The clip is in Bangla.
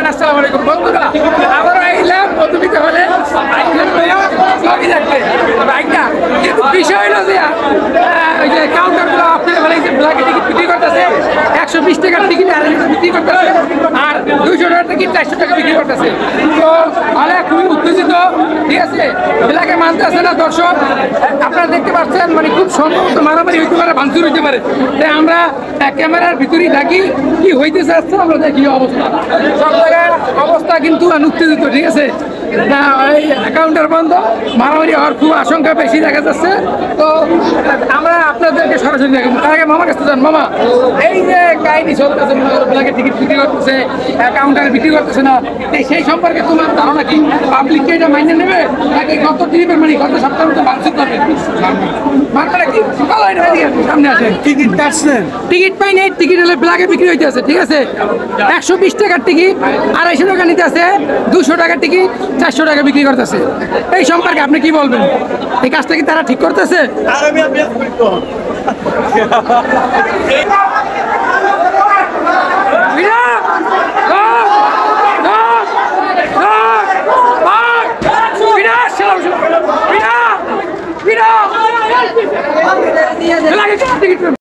আসসালামু আলাইকুম বন্ধুরা, আবারও এলাম মধুমিতা হলে ছবি দেখতে বাইকটা। কিন্তু বিষয় হলো যে ওই যে কাউন্টারগুলো আপনার বলে যে ব্ল্যাকে টিকিট বিক্রি করতেছে 120 টাকার টিকিট বিক্রি করতেছে, আর 200 টাকার টিকিট 400 টাকা বিক্রি করতেছে। তো হলে খুবই উত্তেজিত, ঠিক আছে, ব্ল্যাকে মানতে আসে না দর্শক। আপনারা দেখতে পাচ্ছেন মানে খুব সম্ভবত মারামারি হইতে পারে, ভাঙচুর হইতে পারে। তাই আমরা ক্যামেরার ভিতরেই থাকি, কি হইতেছে আসছে আমরা দেখি অবস্থা। সব জায়গায় অবস্থা কিন্তু উত্তেজিত, ঠিক আছে। এই কাউন্টার বন্ধ, মারামারি হওয়ার খুব আশঙ্কা বেশি দেখা যাচ্ছে। তো আমরা আপনাদেরকে সরাসরি দেখাবো। তার আগে মামার কাছে যান। মামা, এই যে কাহিনী চলতেছে, ব্ল্যাকে টিকিট বিক্রি করতেছে, কাউন্টারে বিক্রি করতেছে না, সেই সম্পর্কে তোমার ধারণা কি? পাবলিক কি এটা মাইনে নেবে, নাকি গত ট্রিপের মানে গত সপ্তাহের মতো ভাঙচুর করবে? মারটা কি সামনে আসে টিকিট কাটছেন? টিকিট পাই নাই, টিকিট হলে ব্ল্যাকে বিক্রি হইতে আছে, ঠিক আছে। 120 টাকার টিকিট 250 টাকা নিতে আছে, 200 টাকার টিকিট 400 টাকা বিক্রি করতেছে। এই সম্পর্কে আপনি কি বলবেন? এই কাজটা কি তারা ঠিক করতেছে?